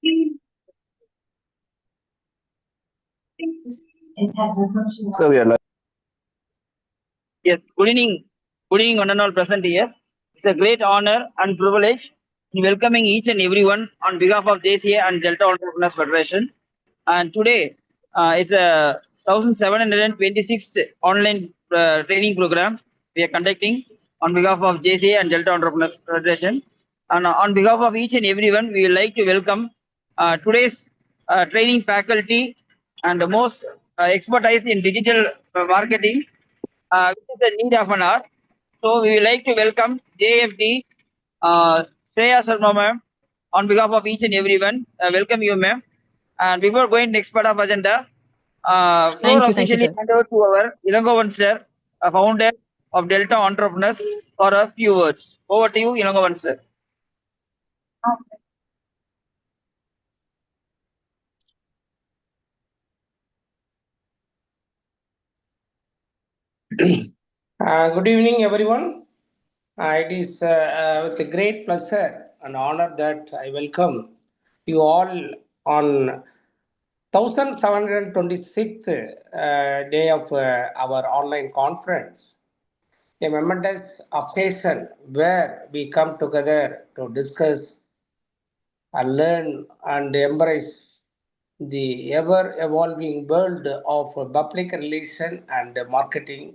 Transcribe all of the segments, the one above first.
So we are live. Yes, good evening. Good evening, one and all present here. It's a great honor and privilege in welcoming each and everyone on behalf of JCA and Delta Entrepreneurs Federation. And today is a 1726th online training program we are conducting on behalf of JCA and Delta Entrepreneurs Federation. And on behalf of each and everyone, we would like to welcome today's training faculty and the most expertise in digital marketing, which is the need of an hour. So we would like to welcome JFD, Shreya Sharma ma'am, on behalf of each and everyone. Welcome you, ma'am. And before going next part of agenda, floor officially hand over to our Ilangovan sir, a founder of Delta Entrepreneurs, for a few words. Over to you, Ilangovan sir. Good evening, everyone. It is with a great pleasure and honor that I welcome you all on 1726th day of our online conference, a momentous occasion where we come together to discuss and learn and embrace the ever-evolving world of public relation and marketing.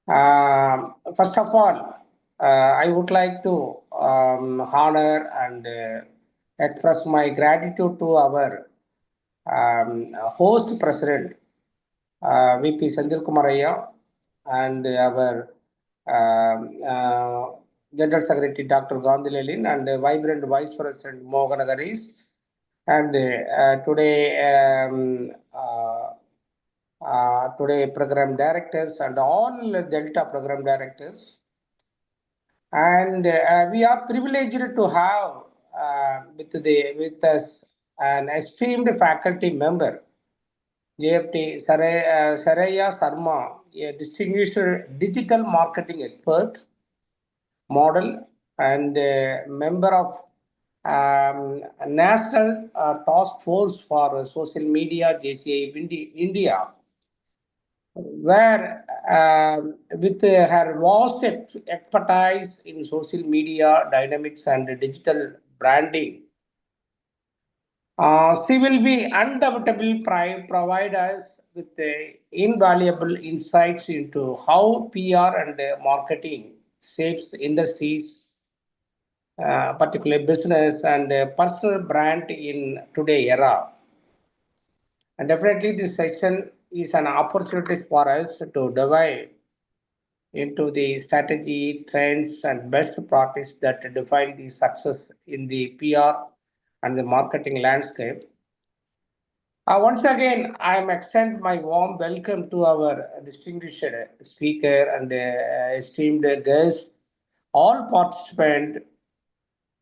First of all, I would like to honor and express my gratitude to our host president, VP Sanjil Kumaraya, and our General Secretary Dr. Gandhi Lelin and Vibrant Vice President Mohan Agaris. And today program directors and all Delta program directors. And we are privileged to have with us an esteemed faculty member, JFT Saraya Sarma, a distinguished digital marketing expert, model, and member of National Task Force for Social Media, JCI India, where with her vast expertise in social media dynamics and digital branding, she will be undoubtedly provide us with invaluable insights into how PR and marketing shapes industries, particularly business and personal brand in today era. And definitely this session is an opportunity for us to dive into the strategy, trends, and best practice that define the success in the PR and the marketing landscape. Once again, I am extend my warm welcome to our distinguished speaker and esteemed guest, all participants.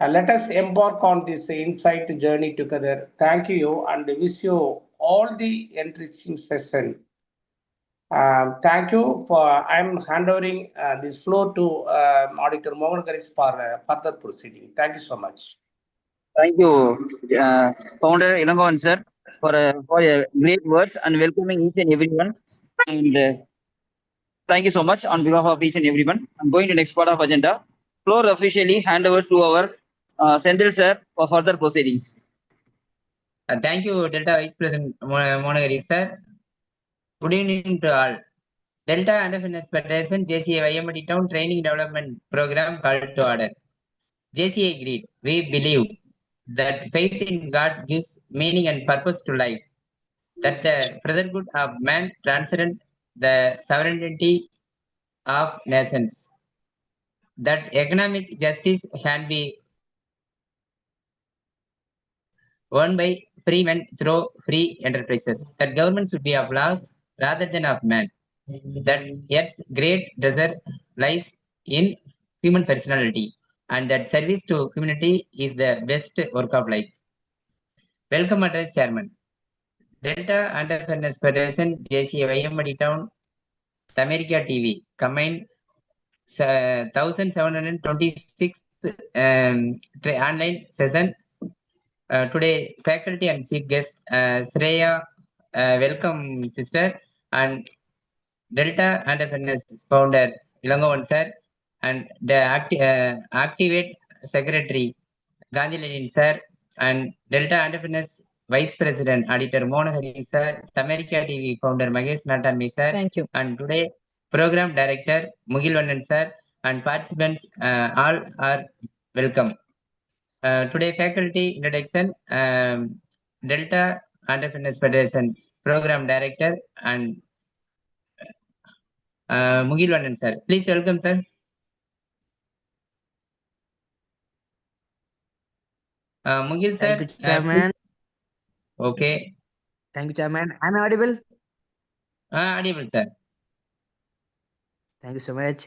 Let us embark on this insight journey together. Thank you and wish you all the enriching session. Thank you for. I'm handovering this floor to Auditor Mohan Garis for further proceeding. Thank you so much. Thank you, founder Ilangovan sir, for your great words and welcoming each and everyone. And thank you so much on behalf of each and everyone. I'm going to next part of agenda. Floor officially hand over to our Sendil sir for further proceedings. Thank you, Delta Vice President Monagari sir. Good evening to all. Delta Entrepreneurs Federation JCA YMD Town Training Development Program called to order. JCA agreed. We believe that faith in God gives meaning and purpose to life. That the brotherhood of man transcends the sovereignty of nations. That economic justice can be won by free men through free enterprises. That government should be of laws rather than of man. That yet great treasure lies in human personality, and that service to community is the best work of life. Welcome address chairman. Delta Entrepreneurs Federation JCA YMD Town America TV combined 1726 online session Today, faculty and chief guest Shreya, welcome sister, and Delta Entrepreneurs founder Ilangovan sir, and the Activate secretary Gandhi Lenin sir, and Delta Entrepreneurs Vice President Editor Monahari sir, America TV founder Mahesh Natanmi sir, Thank you. and today program director Mugilvannan sir, and participants all are welcome. Today faculty introduction, Delta Entrepreneurs Federation program director and Mugilvannan sir. Please welcome sir. Mugil sir. Thank you, Chairman. Okay. Thank you, Chairman. Am I audible? Audible, sir. Thank you so much.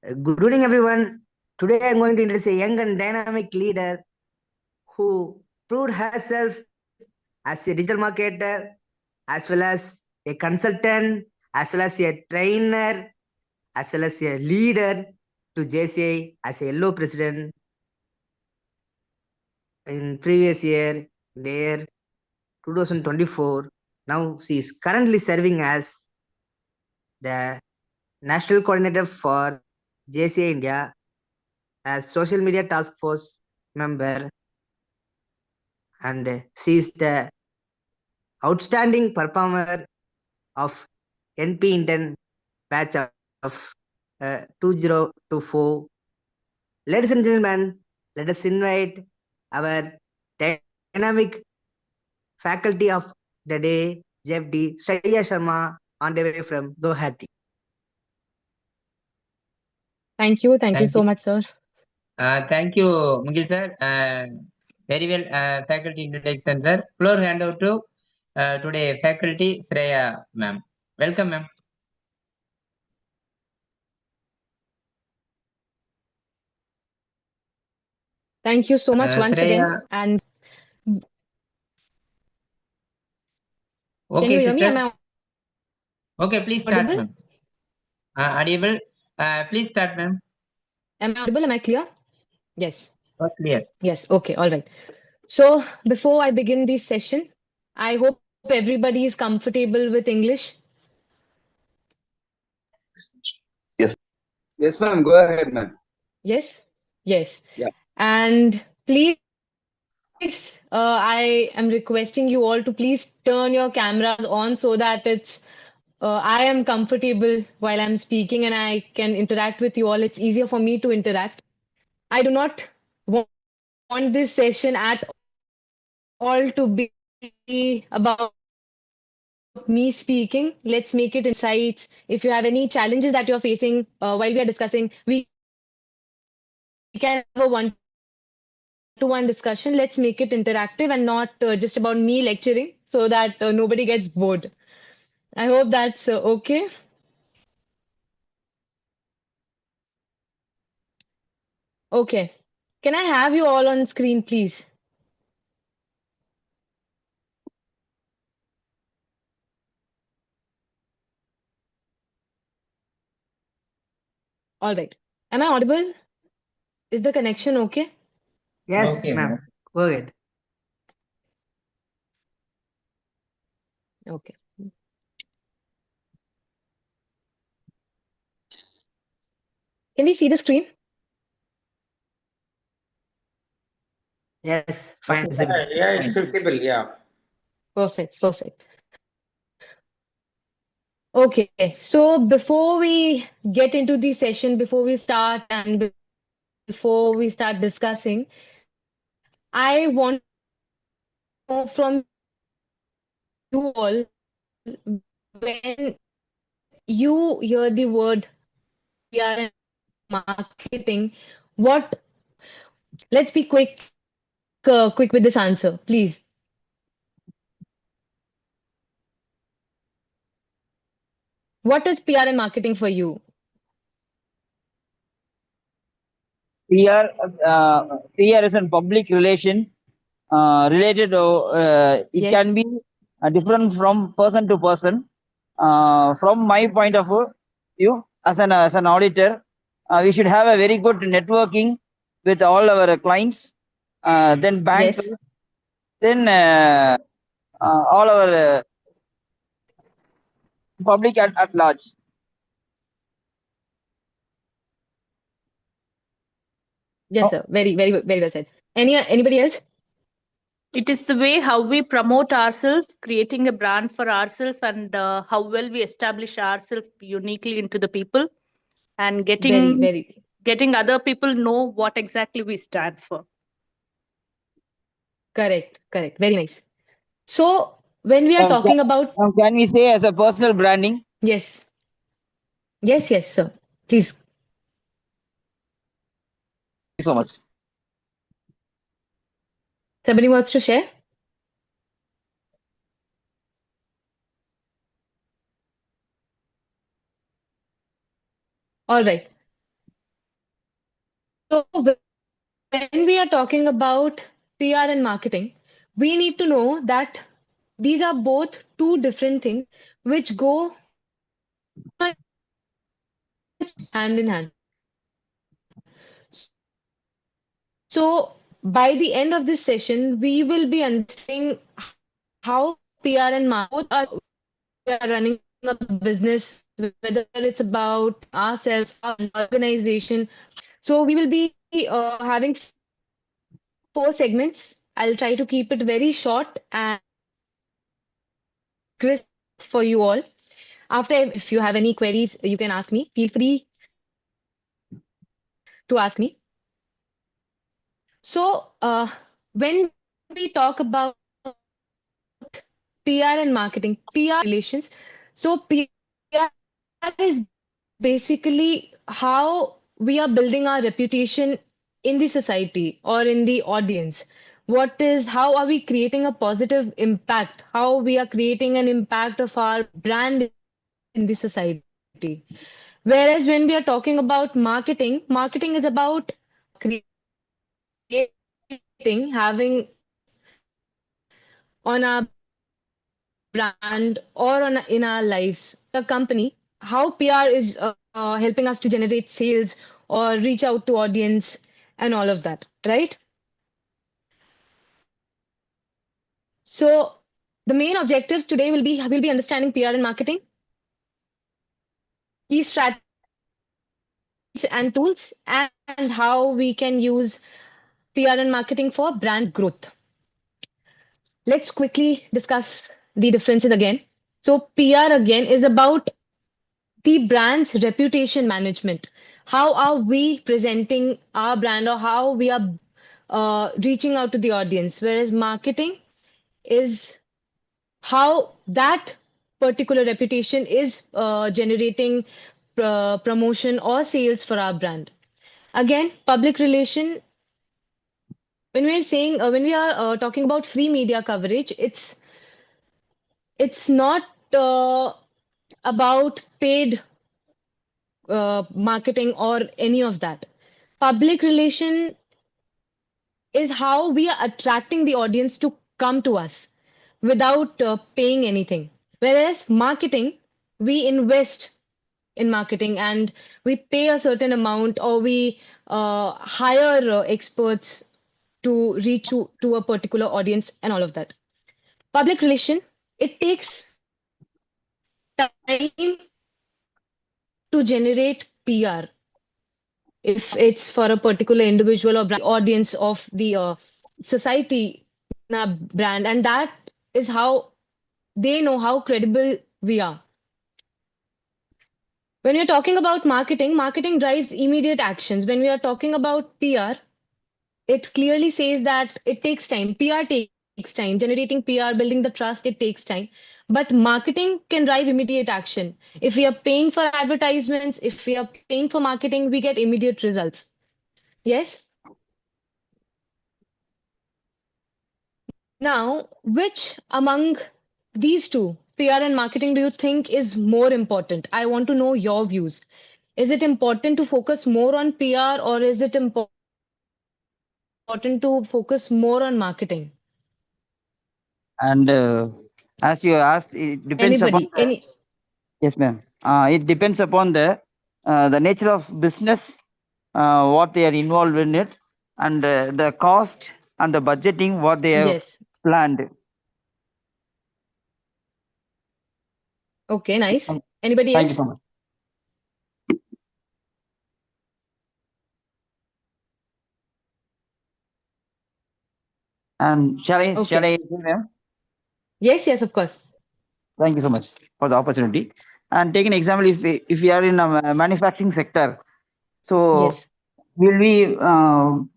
Good evening, everyone. Today I'm going to introduce a young and dynamic leader who proved herself as a digital marketer, as well as a consultant, as well as a trainer, as well as a leader to JCI as a yellow president in previous year, the year 2024. Now she is currently serving as the National Coordinator for JCI India as Social Media Task Force member, and she is the outstanding performer of NP Intern batch of 2024. Ladies and gentlemen, let us invite our dynamic faculty of the day, JFD Shreya Sharma, on the way from Guwahati. Thank you. Thank you so much, sir. Thank you, Mugil sir. Very well, faculty introduction, sir. Floor hand over to today faculty Shreya ma'am. Welcome, ma'am. Thank you so much once Shreya. again. And Okay, can you hear sister. me? Am I okay, please start, audible? ma'am. Audible. Please start, ma'am. Am I audible? Am I clear? Yes. Clear. Yes. Okay. All right. So before I begin this session, I hope everybody is comfortable with English. Yes. Yes, ma'am. Go ahead, ma'am. Yes. Yes. Yeah. And please, I am requesting you all to please turn your cameras on so that I am comfortable while I'm speaking and I can interact with you all. It's easier for me to interact. I do not want this session at all to be about me speaking. Let's make it insights. If you have any challenges that you're facing while we are discussing, we can have a one-to-one discussion. Let's make it interactive and not just about me lecturing so that nobody gets bored. I hope that's okay. Okay. Can I have you all on screen, please? All right. Am I audible? Is the connection okay? Yes, Okay, ma'am. Go ahead. Okay. Can we see the screen? Yes, fine. Okay. Yeah, it's visible. Yeah. Perfect. Perfect. Okay. So before we get into the session, before we start and before we start discussing, I want to know from you all, when you hear the word PR and marketing, what, let's be quick with this answer, please. What is PR and marketing for you? PR, PR is a public relation related to, it Yes. can be different from person to person. From my point of view, as an auditor, we should have a very good networking with all our clients, then bankers, Yes. then all our public at large. Yes, sir. Very, very, very well said. Anybody else? It is the way how we promote ourselves, creating a brand for ourselves, and how well we establish ourselves uniquely into the people, and Very, very getting other people know what exactly we stand for. correct. Correct. Very nice. So when we are talking about Can we say as a personal branding? yes, yes, sir. Please. Thank you so much. Somebody wants to share? All right. So when we are talking about PR and marketing, we need to know that these are both two different things which go very much hand in hand. So by the end of this session, we will be understanding how PR and marketing both are we are running a business, whether it's about ourselves, our organization. So we will be having 4 segments. I'll try to keep it very short and crisp for you all. After, if you have any queries, you can ask me. Feel free to ask me. So when we talk about PR and marketing, PR relations. So PR is basically how we are building our reputation in the society or in the audience. How are we creating a positive impact? How we are creating an impact of our brand in the society. Whereas when we are talking about marketing, marketing is about creating, having on our brand or in our lives, a company, how PR is helping us to generate sales or reach out to audience and all of that, right? So the main objectives today will be understanding PR and marketing, key strategies and tools, and how we can use PR and marketing for brand growth. Let's quickly discuss the differences again. So PR again is about the brand's reputation management. How are we presenting our brand or how we are reaching out to the audience? Whereas marketing is how that particular reputation is generating promotion or sales for our brand. Again, public relation. When we are talking about free media coverage, it's not about paid marketing or any of that. Public relation is how we are attracting the audience to come to us without paying anything. Whereas marketing, we invest in marketing and we pay a certain amount or we hire experts to reach to a particular audience and all of that. Public relation, it takes time to generate PR. If it's for a particular individual or audience of the society in our brand, and that is how they know how credible we are. When you're talking about marketing, marketing drives immediate actions. When we are talking about PR, it clearly says that it takes time. PR takes time. Generating PR, building the trust, it takes time. But marketing can drive immediate action. If we are paying for advertisements, if we are paying for marketing, we get immediate results. Yes? Now, which among these two, PR and marketing, do you think is more important? I want to know your views. Is it important to focus more on PR or is it important to focus more on marketing? And as you asked, it depends upon Anybody? yes, ma'am. It depends upon the nature of business, what they are involved in it, and the cost and the budgeting what they have Yes. planned. Okay, nice. Anybody Thank you else? so much. And shall I Okay. say them? Yes, yes, of course. Thank you so much for the opportunity. And take an example, if we are in a manufacturing sector, so Yes. we'll be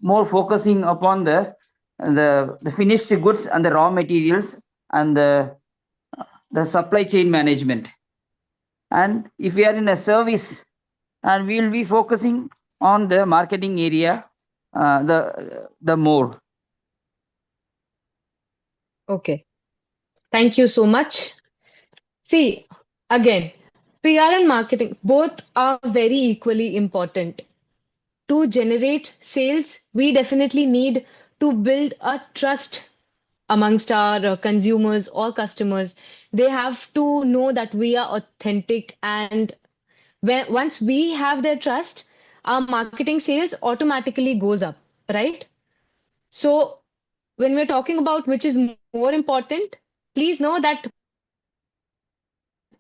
more focusing upon the finished goods and the raw materials and the supply chain management. And if we are in a service, and we'll be focusing on the marketing area, the more. Okay. Thank you so much. See, again, PR and marketing both are very equally important. To generate sales, we definitely need to build a trust amongst our consumers or customers. They have to know that we are authentic, and once we have their trust, our marketing sales automatically goes up, right? So when we're talking about which is more important, please know that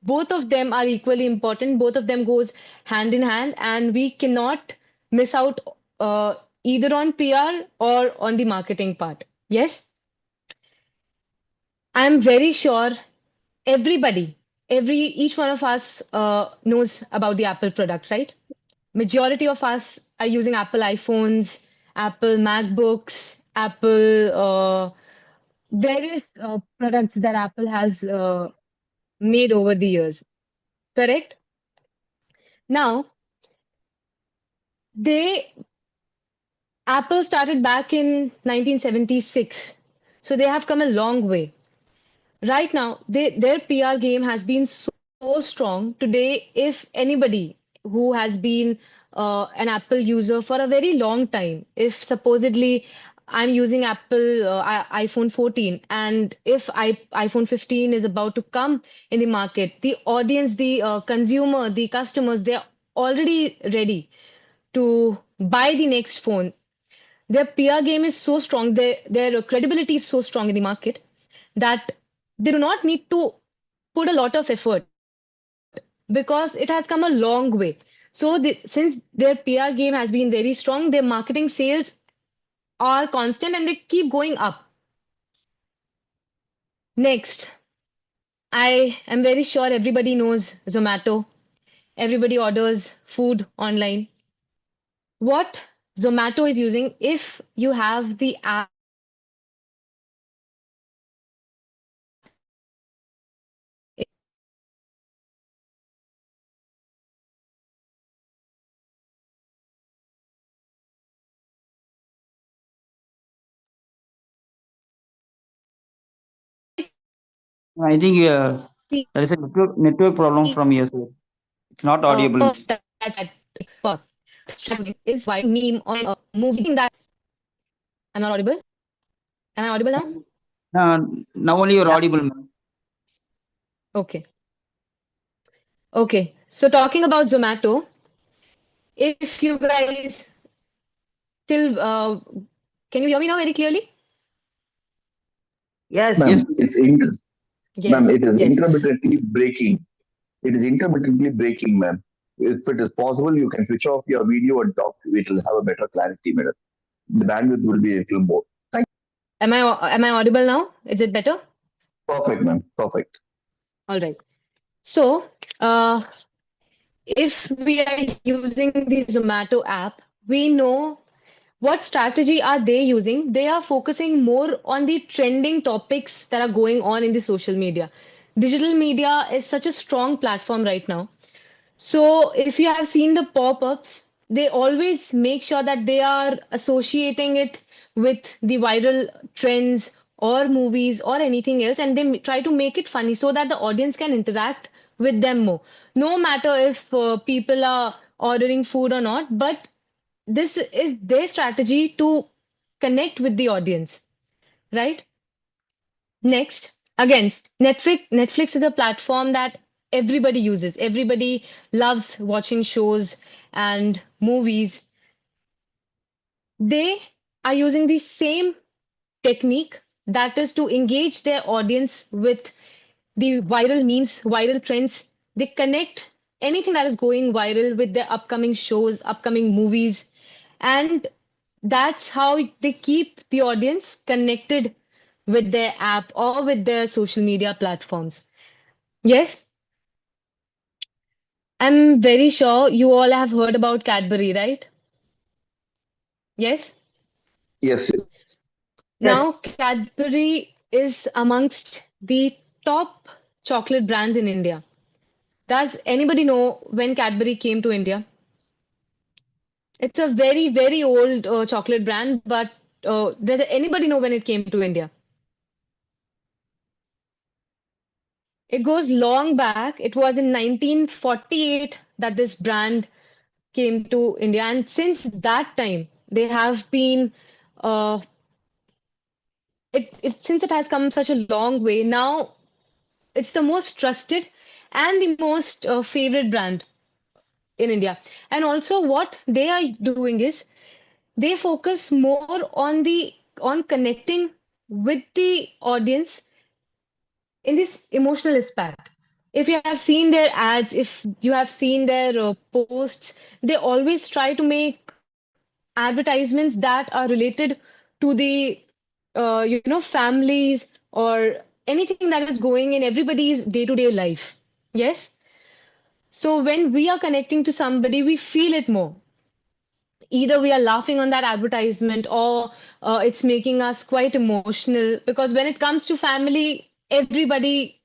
both of them are equally important. Both of them goes hand in hand, and we cannot miss out either on PR or on the marketing part. Yes, I'm very sure everybody, each one of us knows about the Apple product, right? Majority of us are using Apple iPhones, Apple MacBooks, Apple various products that Apple has made over the years. Correct? Now, they Apple started back in 1976, so they have come a long way. Right now, their PR game has been so strong. Today, if anybody who has been an Apple user for a very long time, if supposedly I'm using Apple iPhone 14, and if iPhone 15 is about to come in the market, the audience, the consumer, the customers, they're already ready to buy the next phone. Their PR game is so strong, their credibility is so strong in the market that they do not need to put a lot of effort because it has come a long way. So since their PR game has been very strong, their marketing sales are constant and they keep going up. Next, I am very sure everybody knows Zomato. Everybody orders food online. What Zomato is using, if you have the app I think there is a network problem from your side. It's not audible. first that but is why meme on a movie that I'm not audible. Am I audible now? Now only you're audible, ma'am. Okay. Okay. So talking about Zomato, if you guys still can you hear me now very clearly? Yes. Ma'am, Yes. it is Yes. intermittently breaking. It is intermittently breaking, ma'am. If it is possible, you can switch off your video and talk. It will have a better clarity, madam. The bandwidth will be a little more. Thank Am I audible now? Is it better? Perfect, ma'am. Perfect. All right. So if we are using the Zomato app, we know what strategy are they using? They are focusing more on the trending topics that are going on in the social media. Digital media is such a strong platform right now. So if you have seen the pop-ups, they always make sure that they are associating it with the viral trends or movies or anything else, and they try to make it funny so that the audience can interact with them more. No matter if people are ordering food or not, but this is their strategy to connect with the audience, right? Next, again, Netflix is a platform that everybody uses. Everybody loves watching shows and movies. They are using the same technique that is to engage their audience with the viral memes, viral trends. They connect anything that is going viral with their upcoming shows, upcoming movies, and that's how they keep the audience connected with their app or with their social media platforms. Yes, I'm very sure you all have heard about Cadbury, right? Yes. Yes, yes. Yes. Now, Cadbury is amongst the top chocolate brands in India. Does anybody know when Cadbury came to India? It's a very, very old chocolate brand, but does anybody know when it came to India? It goes long back. It was in 1948 that this brand came to India, and since that time, they have been uh, since it has come such a long way. Now it's the most trusted and the most favorite brand in India. And also, what they are doing is they focus more on connecting with the audience in this emotional aspect. If you have seen their ads, if you have seen their posts, they always try to make advertisements that are related to the families or anything that is going in everybody's day-to-day life. Yes. So when we are connecting to somebody, we feel it more. Either we are laughing on that advertisement or it's making us quite emotional, because when it comes to family, everybody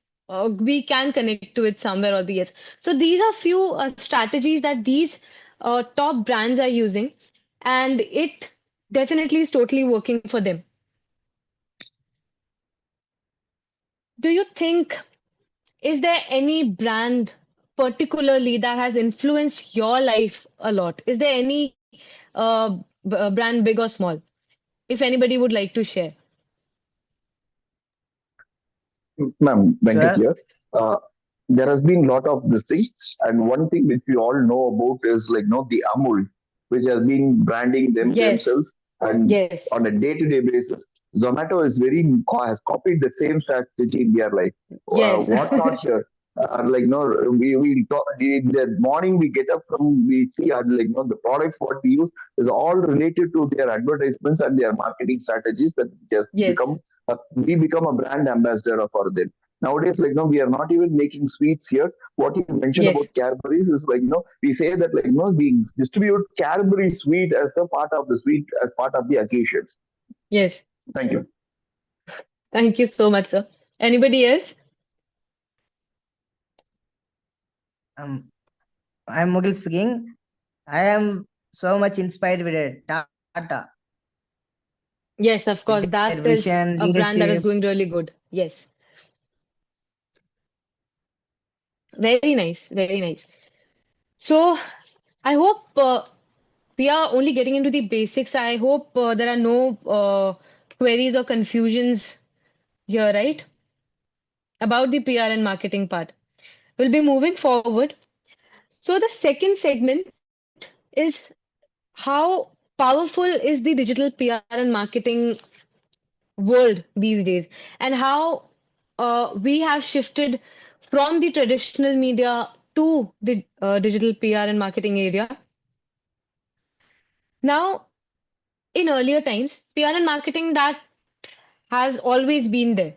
we can connect to it somewhere or the yes. So these are few strategies that these top brands are using, and it definitely is totally working for them. Do you think, is there any brand particularly that has influenced your life a lot? Is there any brand, big or small? If anybody would like to share. Ma'am, Venkat Sure. here. Uh, there has been a lot of these things, and one thing which we all know about is like the Amul, which has been branding Yes, themselves, and yes, on a day-to-day basis, Zomato is very has copied the same strategy in their life. yes, What not here? Like no, we talk, in the morning we get up from we see the products what we use is all related to their advertisements and their marketing strategies that just yes, become we become a brand ambassador for them. Nowadays, we are not even making sweets here. What you mentioned about yes, Cadbury's is we say that we distribute Cadbury sweet as a part of the sweet as part of the occasions. yes. Thank you. Thank you so much, sir. Anybody else? Um, I'm Mughal speaking. I am so much inspired with Tata, Yes, of with course. their That is vision, a brand that is leadership. going really good. Yes. Very nice. Very nice. So I hope we are only getting into the basics. I hope there are no queries or confusions here, right? About the PR and marketing part. We'll be moving forward. So the second segment is how powerful is the digital PR and marketing world these days, and how we have shifted from the traditional media to the digital PR and marketing area. Now, in earlier times, PR and marketing that has always been there.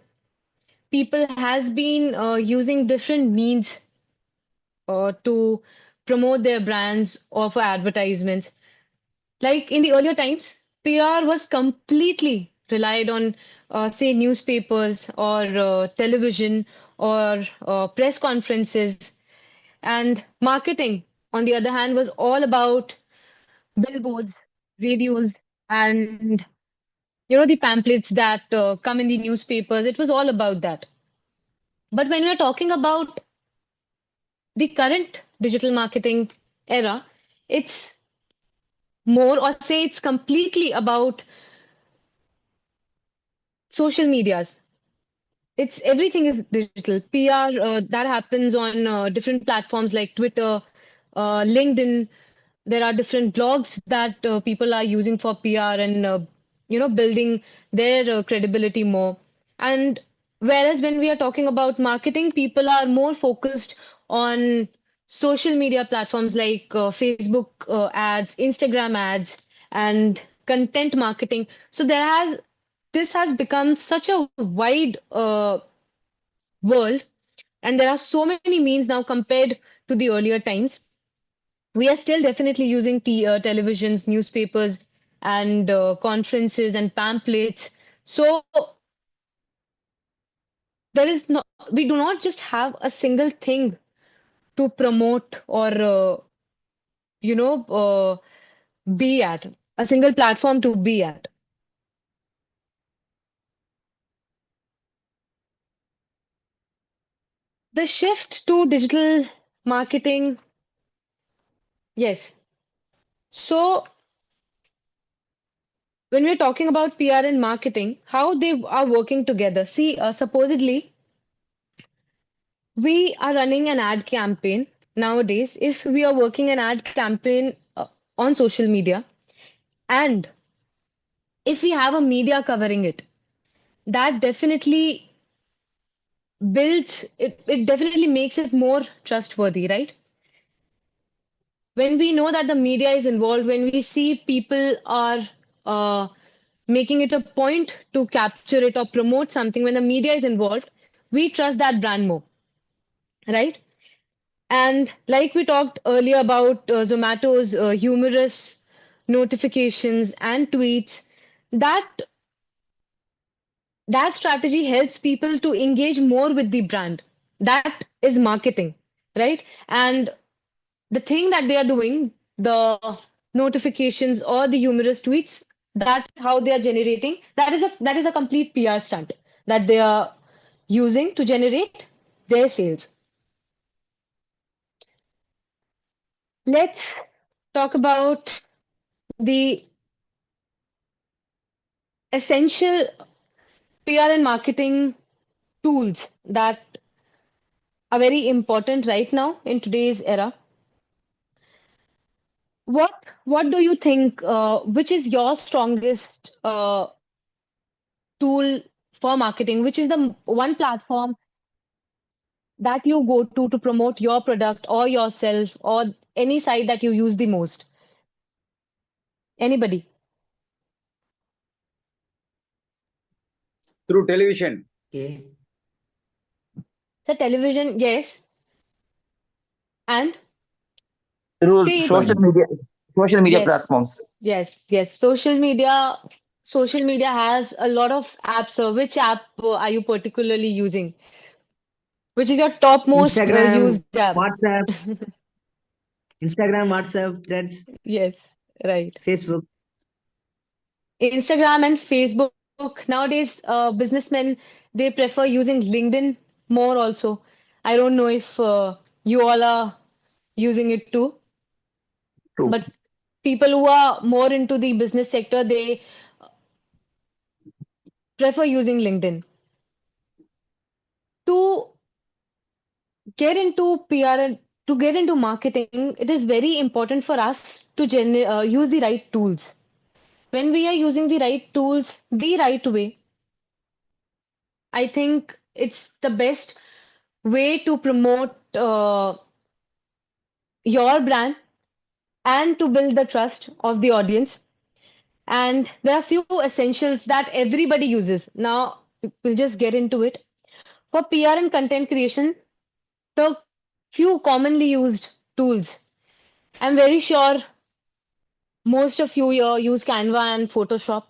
People has been using different means to promote their brands or for advertisements. Like in the earlier times, PR was completely relied on, say, newspapers or television or press conferences. And marketing, on the other hand, was all about billboards, radios, and the pamphlets that come in the newspapers. It was all about that. But when we're talking about the current digital marketing era, it's more, or say, it's completely about social medias. It's everything is digital. PR that happens on different platforms like Twitter, LinkedIn. There are different blogs that people are using for PR, and building their credibility more. And whereas when we are talking about marketing, people are more focused on social media platforms like Facebook ads, Instagram ads, and content marketing. So this has become such a wide world, and there are so many means now compared to the earlier times. We are still definitely using televisions, newspapers, and conferences and pamphlets. So we do not just have a single thing to promote or you know uh, be at, a single platform to be at. The shift to digital marketing, yes. So when we're talking about PR and marketing, how they are working together. See, supposedly we are running an ad campaign nowadays. If we are working an ad campaign on social media, and if we have a media covering it, that definitely it definitely makes it more trustworthy, right? When we know that the media is involved, when we see people are uh, making it a point to capture it or promote something, when the media is involved, we trust that brand more, right? And like we talked earlier about Zomato's humorous notifications and tweets, that that strategy helps people to engage more with the brand. That is marketing, right? And the thing that they are doing, the notifications or the humorous tweets, that's how they are generating. That is a complete PR stunt that they are using to generate their sales. Let's talk about the essential PR and marketing tools that are very important right now in today's era. What do you think? Which is your strongest tool for marketing? Which is the one platform that you go to promote your product or yourself or any site that you use the most? Anybody? Through television, Okay. The television, yes. And through see, social media yes, platforms. yes. Social media has a lot of apps. So which app are you particularly using? Which is your topmost Instagram, used app? WhatsApp, Instagram, WhatsApp, Threads, Yes, right. Facebook. Instagram and Facebook. Nowadays, businessmen, they prefer using LinkedIn more also. I don't know if you all are using it too, True. but people who are more into the business sector, they prefer using LinkedIn. To get into PR and to get into marketing, it is very important for us to use the right tools. When we are using the right tools the right way, I think it's the best way to promote your brand and to build the trust of the audience. And there are few essentials that everybody uses. Now, we'll just get into it. For PR and content creation, the few commonly used tools. I'm very sure most of you here use Canva and Photoshop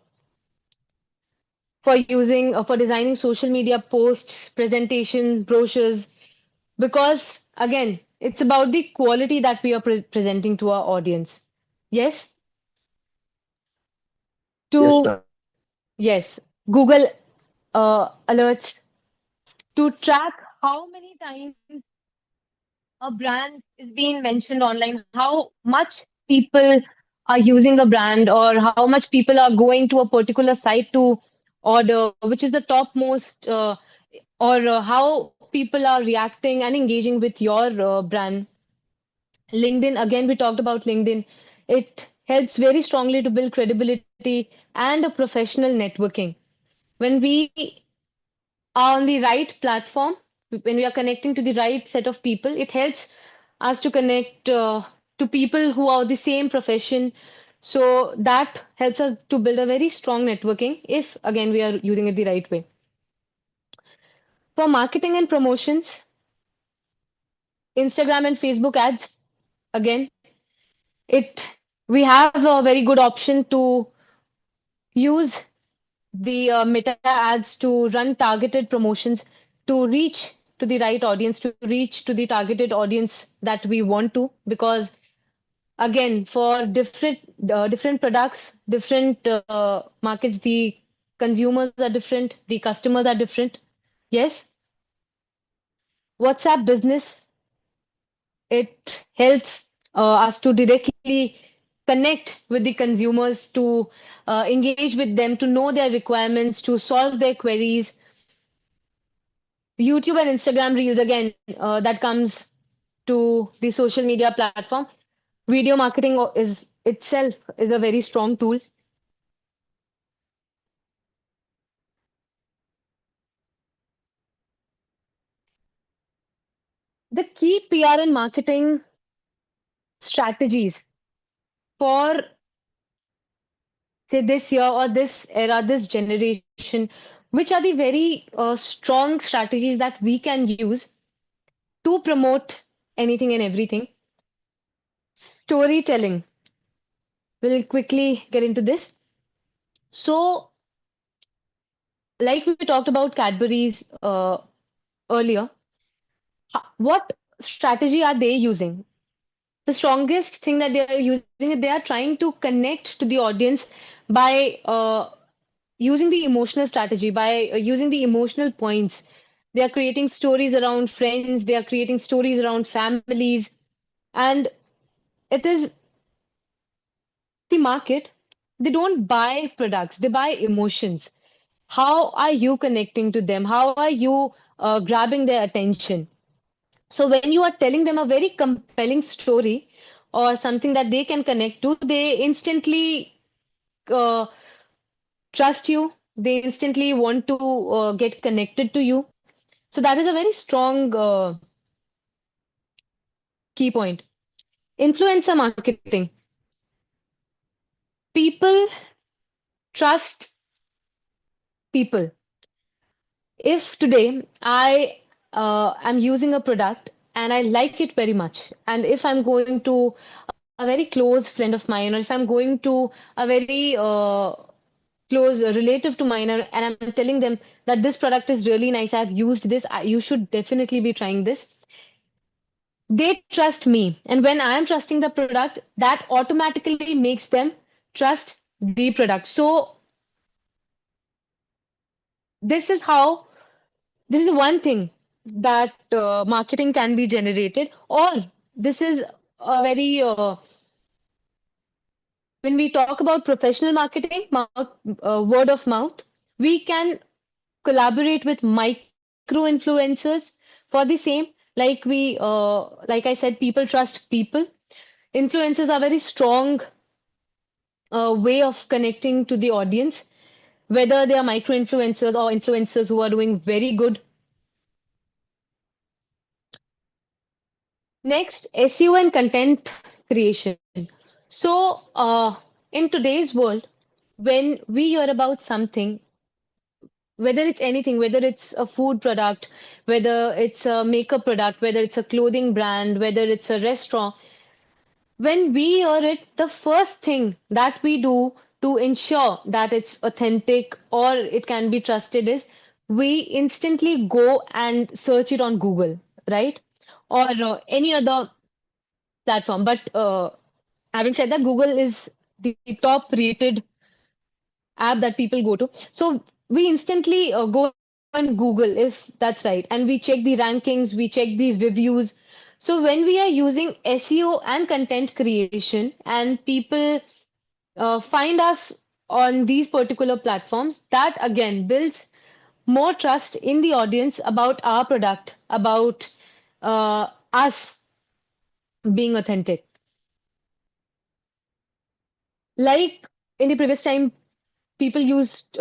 for designing social media posts, presentations, brochures, because again, it's about the quality that we are presenting to our audience. Yes, Yes, to ma'am. yes, Google alerts to track how many times a brand is being mentioned online, how much people are using a brand, or how much people are going to a particular site to order, which is the topmost, or how people are reacting and engaging with your brand. LinkedIn, again, we talked about LinkedIn. It helps very strongly to build credibility and a professional networking. When we are on the right platform, when we are connecting to the right set of people, it helps us to connect to people who are the same profession. So that helps us to build a very strong networking if, again, we are using it the right way. For marketing and promotions, Instagram and Facebook ads, again, it we have a very good option to use the meta ads to run targeted promotions to reach to the right audience, to reach to the targeted audience that we want to. Because again, for different products, different markets, the consumers are different, the customers are different. Yes, WhatsApp business, it helps us to directly connect with the consumers, to engage with them, to know their requirements, to solve their queries. YouTube and Instagram Reels, again, that comes to the social media platform. Video marketing is itself is a very strong tool. The key PR and marketing strategies for, say, this year or this era, this generation, which are the very strong strategies that we can use to promote anything and everything. Storytelling. We'll quickly get into this. So, like we talked about Cadbury's earlier, what strategy are they using? The strongest thing that they are using is they are trying to connect to the audience by using the emotional strategy, by using the emotional points. They are creating stories around friends, they are creating stories around families, and it is the market. They don't buy products, they buy emotions. How are you connecting to them? How are you grabbing their attention? So when you are telling them a very compelling story or something that they can connect to, they instantly uh, trust you. They instantly want to get connected to you. So that is a very strong key point. Influencer marketing. People trust people. If today I am using a product and I like it very much, and if I'm going to a very close friend of mine, or if I'm going to a very close relative to mine, and I'm telling them that this product is really nice, I've used this, you should definitely be trying this. They trust me. And when I am trusting the product, that automatically makes them trust the product. So this is how, this is one thing that marketing can be generated. Or this is a very, when we talk about professional marketing, word of mouth, we can collaborate with micro influencers for the same. Like I said, people trust people. Influencers are very strong way of connecting to the audience, whether they are micro influencers or influencers who are doing very good. Next, SEO and content creation. So, in today's world, when we hear about something, whether it's anything, whether it's a food product, whether it's a makeup product, whether it's a clothing brand, whether it's a restaurant, when we hear it, the first thing that we do to ensure that it's authentic or it can be trusted is we instantly go and search it on Google, right? Or any other platform. But having said that, Google is the top rated app that people go to. So we instantly go and Google if that's right. And we check the rankings, we check the reviews. So when we are using SEO and content creation and people find us on these particular platforms, that again builds more trust in the audience about our product, about us being authentic. Like in the previous time, people used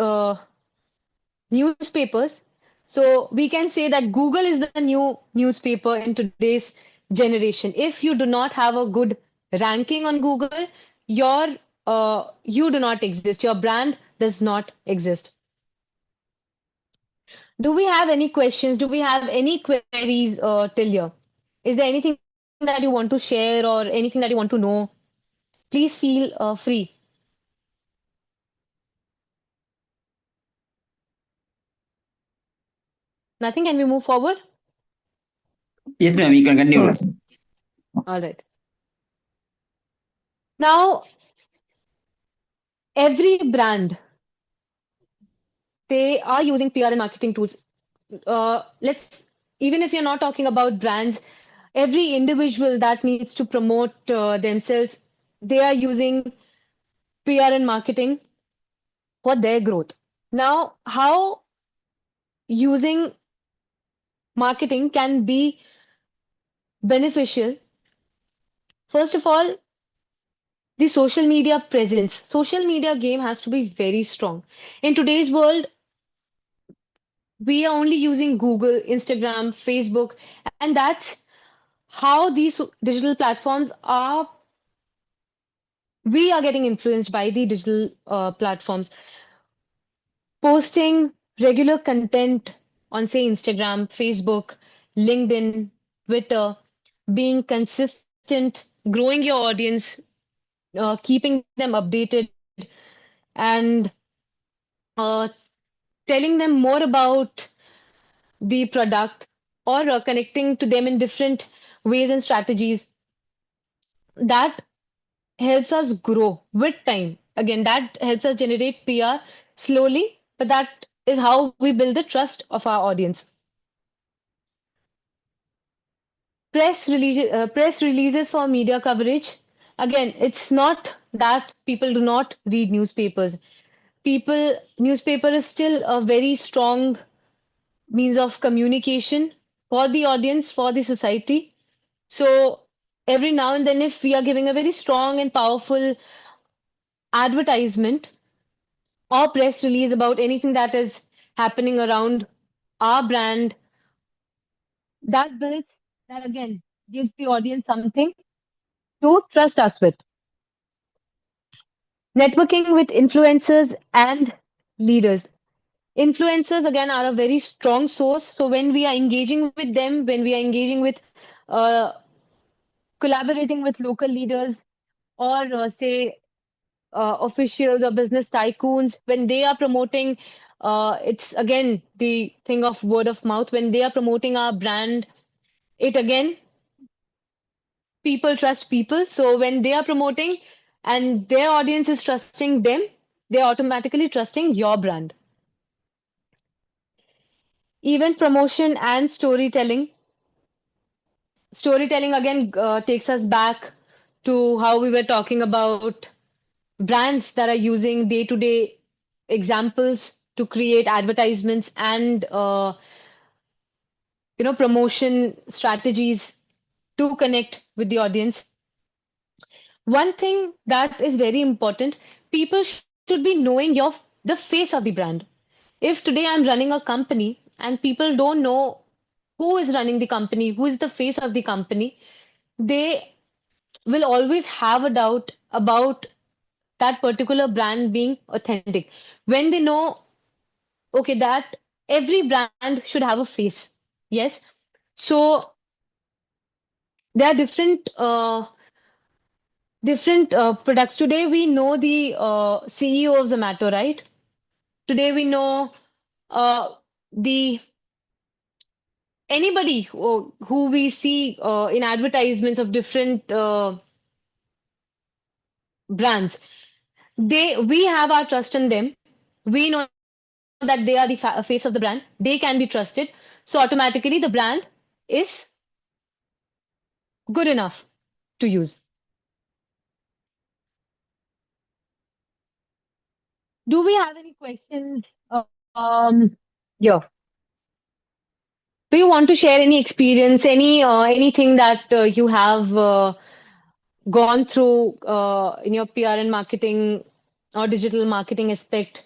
newspapers. So we can say that Google is the new newspaper in today's generation. If you do not have a good ranking on Google, your you do not exist. Your brand does not exist. Do we have any questions? Do we have any queries till here? Is there anything that you want to share or anything that you want to know? Please feel free. Nothing? Can we move forward? Yes, ma'am. You can continue. All right. Now, every brand, they are using PR and marketing tools. Let's even if you're not talking about brands, every individual that needs to promote themselves, they are using PR and marketing for their growth. Now, how using marketing can be beneficial? First of all, the social media presence. Social media game has to be very strong. In today's world, we are only using Google, Instagram, Facebook, and that's how these digital platforms are. We are getting influenced by the digital platforms. Posting regular content on, say, Instagram, Facebook, LinkedIn, Twitter, being consistent, growing your audience, keeping them updated, and uh, telling them more about the product or connecting to them in different ways and strategies that helps us grow with time. Again, that helps us generate PR slowly, but that is how we build the trust of our audience. Press releases for media coverage. Again, it's not that people do not read newspapers. Newspaper is still a very strong means of communication for the audience, for the society. So every now and then, if we are giving a very strong and powerful advertisement or press release about anything that is happening around our brand, that builds, that again gives the audience something to trust us with. Networking with influencers and leaders. Influencers, again, are a very strong source. So when we are engaging with them, when we are engaging with uh, collaborating with local leaders or say officials or business tycoons, when they are promoting, it's again the thing of word of mouth. When they are promoting our brand, it again, people trust people. So when they are promoting and their audience is trusting them, they're automatically trusting your brand. Event promotion and storytelling. Storytelling again takes us back to how we were talking about brands that are using day-to-day examples to create advertisements and promotion strategies to connect with the audience. One thing that is very important, people should be knowing the face of the brand. If today I'm running a company and people don't know who is running the company, who is the face of the company, they will always have a doubt about that particular brand being authentic. When they know, okay, that every brand should have a face. Yes. So there are different products. Today we know the CEO of Zomato, right? Today we know the anybody who we see in advertisements of different brands. We have our trust in them. We know that they are the face of the brand. They can be trusted. So automatically the brand is good enough to use. Do we have any questions? Yeah. Do you want to share any experience, anything that you have gone through in your PR and marketing or digital marketing aspect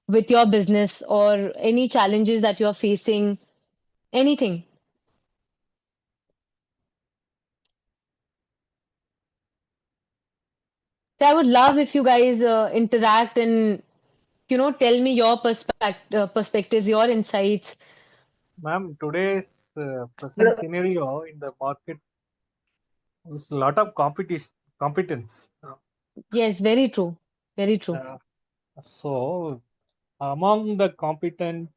with your business, or any challenges that you are facing, anything. So I would love if you guys interact and tell me your perspectives, your insights. Ma'am, today's present scenario in the market is a lot of competition, competence. Yes, very true. Very true. So, among the competence,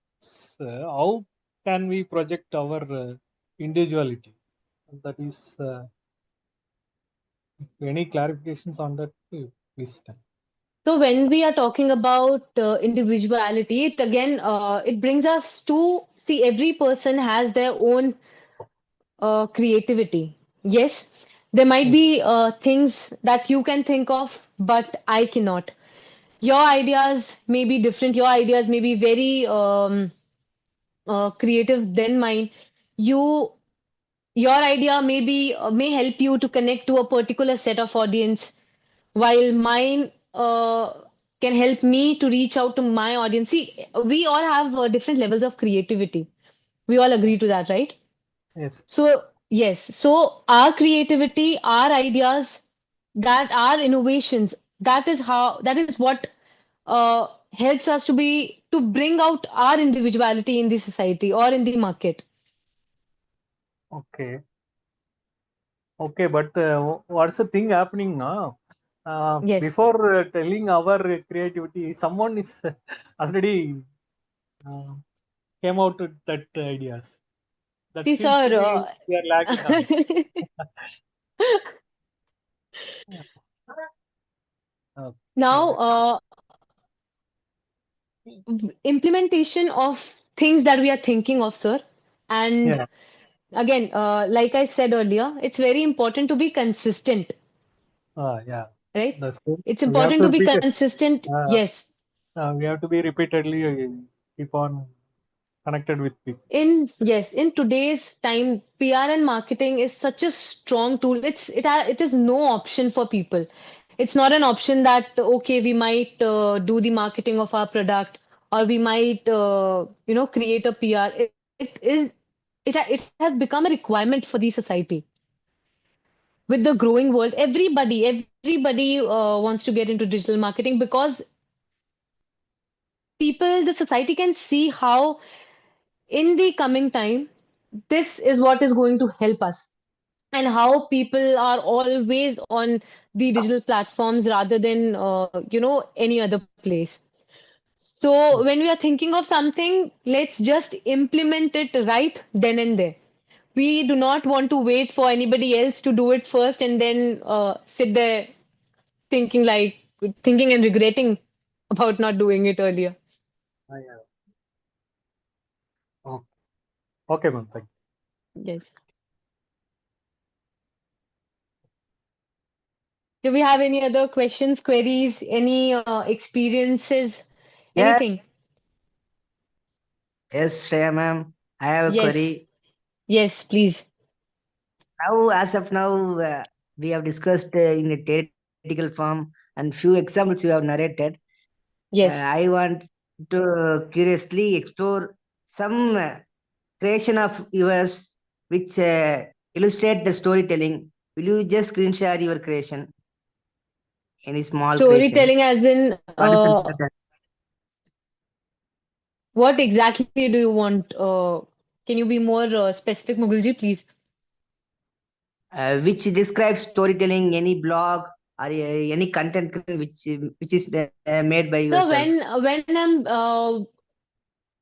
how can we project our individuality? That is, if any clarifications on that, please. So when we are talking about individuality, it again it brings us to see every person has their own creativity. Yes, there might be things that you can think of, but I cannot. Your ideas may be different. Your ideas may be very creative than mine. You, your idea may help you to connect to a particular set of audience, while mine can help me to reach out to my audience. See, we all have different levels of creativity. We all agree to that, right? Yes. So, yes. So, our creativity, our ideas, that our innovations, that is what helps us to bring out our individuality in the society or in the market. Okay. Okay, but what's the thing happening now? Yes. Before telling our creativity, someone is already came out with that ideas. That See, seems to sir. be we are lacking on. Now, implementation of things that we are thinking of, sir. And Yeah. again, like I said earlier, it's very important to be consistent, Yeah. right? That's good. It's We have important to to be repeat it. consistent. Yes. We have to be repeatedly keep on connected with people. In today's time, PR and marketing is such a strong tool. It is no option for people. It's not an option that okay, we might do the marketing of our product, or we might create a PR. It has become a requirement for the society. With the growing world, everybody wants to get into digital marketing, because the society can see how in the coming time this is what is going to help us, and how people are always on the digital platforms rather than any other place. So when we are thinking of something, let's just implement it right then and there. We do not want to wait for anybody else to do it first and then sit there thinking like thinking and regretting about not doing it earlier. Yeah. Okay. Okay, ma'am. Thank you. Yes. Do we have any other questions, queries, any experiences, Yes, anything? yes, Shreya ma'am. I have a Yes. query. Yes, please. Now, as of now, we have discussed in a theoretical form and few examples you have narrated. Yes. I want to curiously explore some creation of yours which illustrate the storytelling. Will you just screen share your creation? Any small creation? Storytelling as in What is the what exactly do you want? Can you be more specific, Mugulji, please? which describes storytelling, any blog or any content which is made by So yourself. when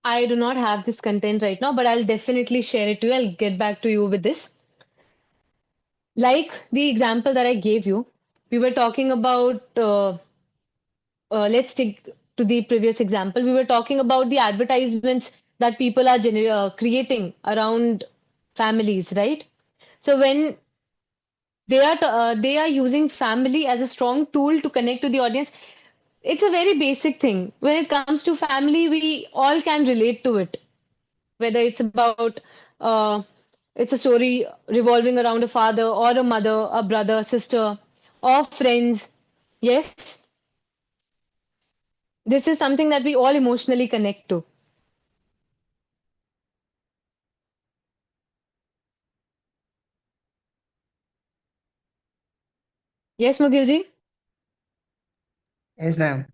I do not have this content right now, but I'll definitely share it to you. I'll get back to you with this. Like the example that I gave you, we were talking about. Let's stick to the previous example. We were talking about the advertisements that people are creating around families, right? So when they are using family as a strong tool to connect to the audience, it's a very basic thing. When it comes to family, we all can relate to it, whether it's about uh, it's a story revolving around a father or a mother, a brother, sister. or friends. Yes, this is something that we all emotionally connect to. Yes, Mugilji? Yes, ma'am.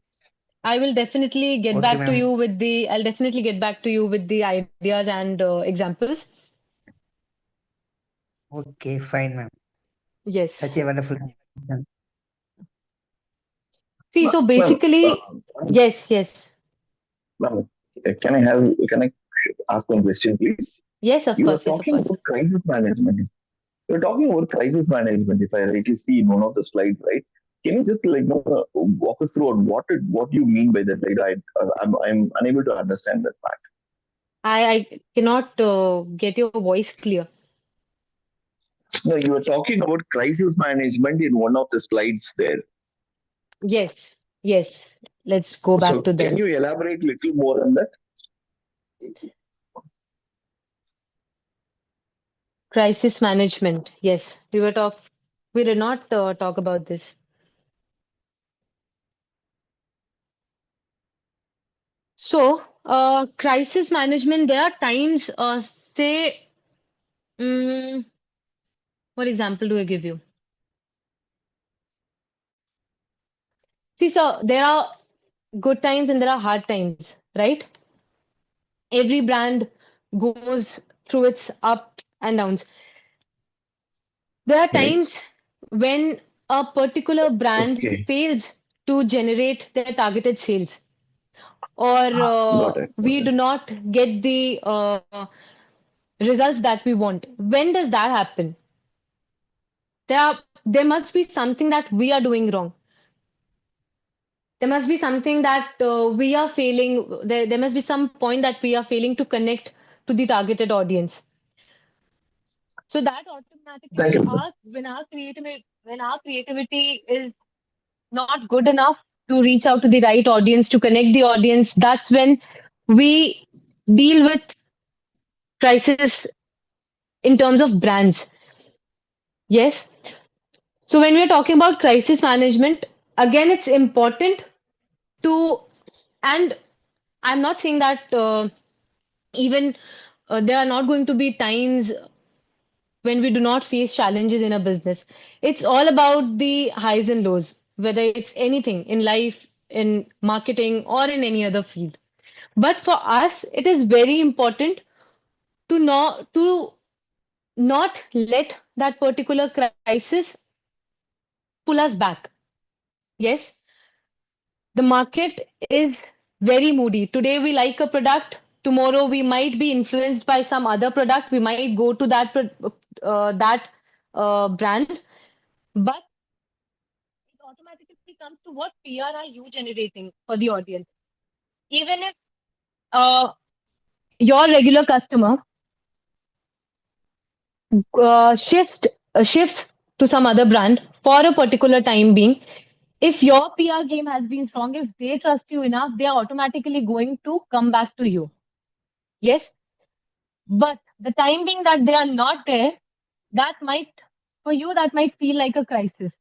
I will definitely get Okay, back to ma'am. you with the I'll definitely get back to you with the ideas and examples. Okay, fine, ma'am. Yes. Such a wonderful. See, so basically, yes, yes. Ma'am, can I ask one question, please? Yes, of You are course, yes, of talking course. about crisis management. You're talking about crisis management, if I rightly see in one of the slides, right? Can you just walk us through on what you mean by that? I'm unable to understand that part. I cannot get your voice clear. No, you were talking about crisis management in one of the slides there. Yes, yes. Let's go back So to can them. you elaborate a little more on that? Crisis management. Yes, we did not talk about this. So, crisis management, there are times, say, mm, what example do I give you? See, so there are good times and there are hard times, right? Every brand goes through its ups and downs. There are Right. times when a particular brand Okay. fails to generate their targeted sales, or Got it. we do not get the results that we want. When does that happen? There must be something that we are doing wrong. There must be something that we are failing. There must be some point that we are failing to connect to the targeted audience. So that Thank automatically, you. when our creativity is not good enough to reach out to the right audience, to connect the audience, that's when we deal with crisis in terms of brands. Yes. So when we're talking about crisis management, again, it's important to, and I'm not saying that even there are not going to be times when we do not face challenges in a business. It's all about the highs and lows, whether it's anything in life, in marketing, or in any other field. But for us, it is very important to not let that particular crisis pull us back. Yes, the market is very moody. Today we like a product. Tomorrow we might be influenced by some other product. We might go to that brand, but it automatically comes to what PR are you generating for the audience. Even if uh, your regular customer shifts to some other brand for a particular time being, if your PR game has been strong, if they trust you enough, they are automatically going to come back to you. Yes, but the time being that they are not there, that might for you that might feel like a crisis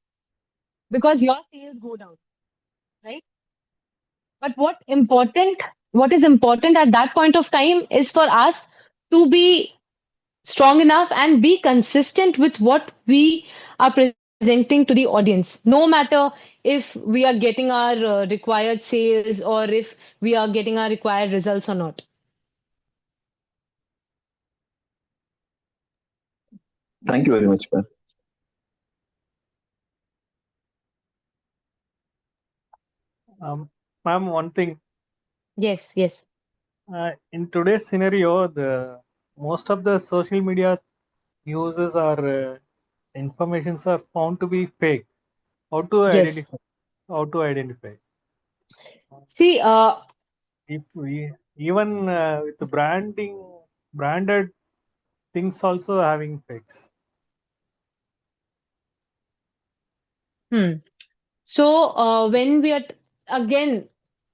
because your sales go down, right? But what is important at that point of time is for us to be strong enough and be consistent with what we are presenting to the audience, no matter if we are getting our required sales or if we are getting our required results or not. Thank you very much, ma'am. Ma'am, one thing. Yes, yes. In today's scenario, the most of the social media uses or informations are found to be fake. How to Yes. identify? How to identify? See, If we even with the branded things also having fakes. hmm. So when we are again,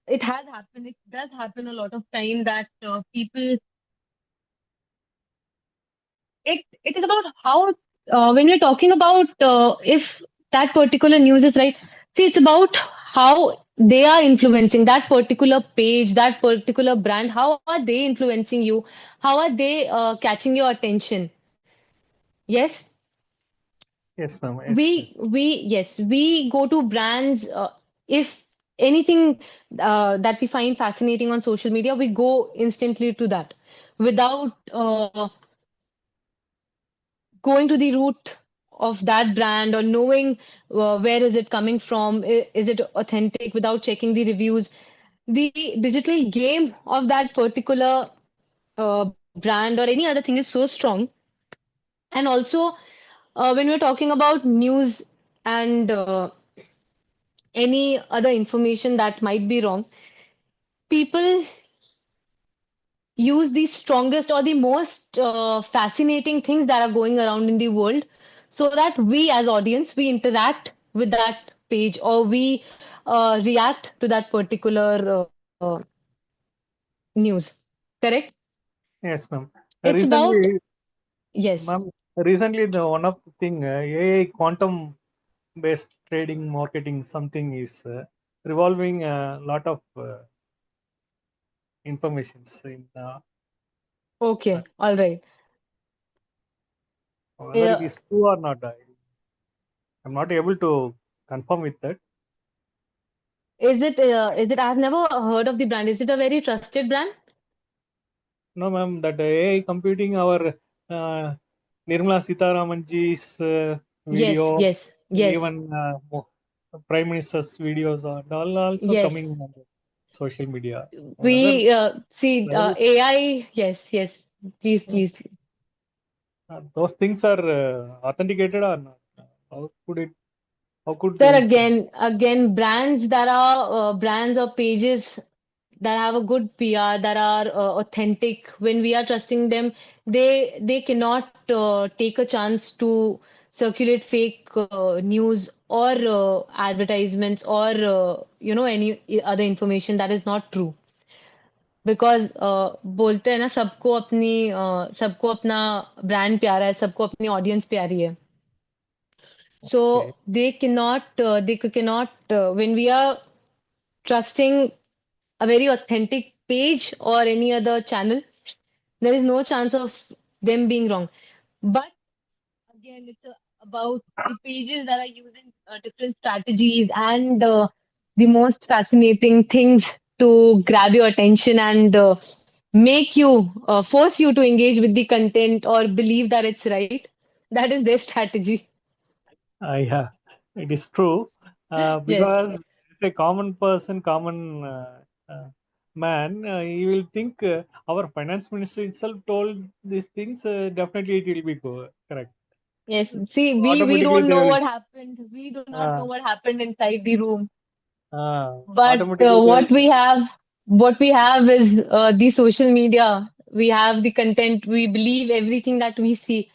it has happened. It does happen a lot of time that people. It is about how when we're talking about if that particular news is right. See, it's about how they are influencing that particular page, that particular brand. How are they influencing you? How are they catching your attention? Yes, Yes, ma'am. Yes. we go to brands. If anything that we find fascinating on social media, we go instantly to that without going to the root of that brand or knowing where is it coming from, is it authentic, without checking the reviews. The digital game of that particular brand or any other thing is so strong. And also, when we're talking about news and any other information that might be wrong, people use the strongest or the most fascinating things that are going around in the world, so that we as audience, we interact with that page, or we react to that particular news. Correct? Yes, ma'am. It's about, Recently, yes. ma'am, recently the one of the thing AI quantum based trading marketing something is revolving a lot of informations in uh, Okay, all right. whether it Uh, is true or not. I'm not able to confirm with that. is it I've never heard of the brand. Is it a very trusted brand? No, ma'am, that AI computing our Nirmala Sitharamanji's Yes, video, yes, yes, even Prime Minister's videos are all also yes. coming on the social media. Whether We see whether AI. Yes, yes. Please, please. those things are authenticated or not? How could it? How could There it? again, brands that are brands or pages that have a good PR, that are authentic. When we are trusting them, they cannot take a chance to circulate fake news or advertisements or any other information that is not true. Because बोलते हैं ना, सबको अपना brand प्यारा है, सबको अपनी audience प्यारी है. Okay. So they cannot when we are trusting a very authentic page or any other channel, there is no chance of them being wrong. But again, it's about the pages that are using different strategies and the most fascinating things to grab your attention and make you force you to engage with the content or believe that it's right. That is their strategy. Yeah, it is true. Yes. Because it's a common person, common man, he will think our finance minister itself told these things. Definitely, it will be correct. Yes. See, we Automatically, don't they know will. what happened. We do not know Uh, what happened inside the room. But Automatically, they will. what we have is the social media. We have the content. We believe everything that we see.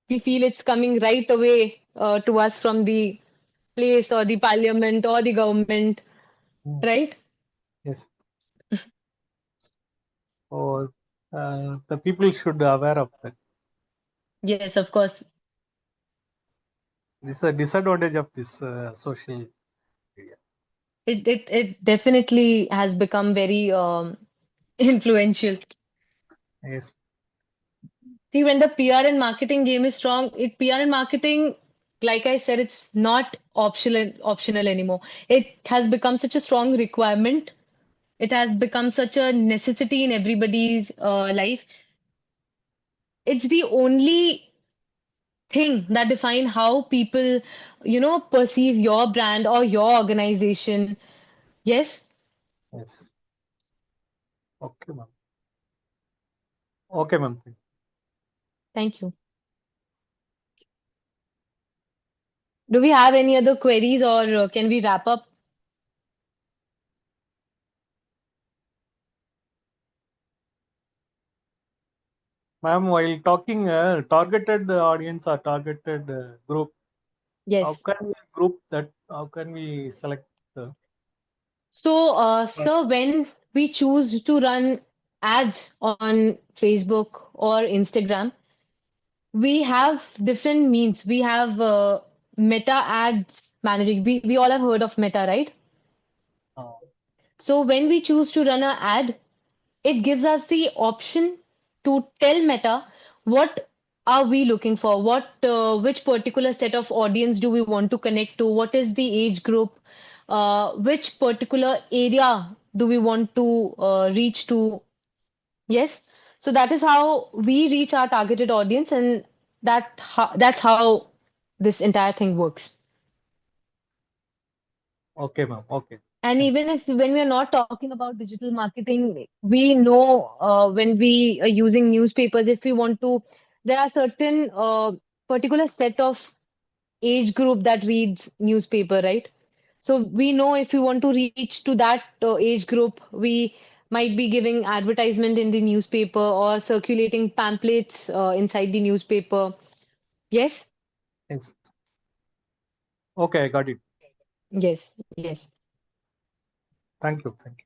We feel it's coming right away to us from the place or the parliament or the government, Mm, right? yes. Or the people should be aware of that. Yes, of course. This is a disadvantage of this social media. It definitely has become very influential. Yes. See, when the PR and marketing game is strong, PR and marketing, like I said, it's not optional anymore. It has become such a strong requirement. It has become such a necessity in everybody's life. It's the only thing that define how people, perceive your brand or your organization. Yes, Yes. Okay, ma'am. Okay, ma'am. thank you. Do we have any other queries or can we wrap up? Ma'am, while talking targeted audience or targeted group, how Yes. can we group that? How can we select the So, sir, when we choose to run ads on Facebook or Instagram, we have different means. We have Meta ads managing. We all have heard of Meta, right? Oh, So when we choose to run an ad, it gives us the option to tell Meta what are we looking for, which particular set of audience do we want to connect to, what is the age group, which particular area do we want to reach to. Yes. So that is how we reach our targeted audience, and that's how this entire thing works. okay, ma'am. Okay. And Thank even if when we are not talking about digital marketing, we know when we are using newspapers, if we want to, there are certain particular set of age group that reads newspaper, right? So we know if we want to reach to that age group, we might be giving advertisement in the newspaper or circulating pamphlets inside the newspaper. Yes, Thanks. Okay, I got it. yes, yes. Thank you. Thank you.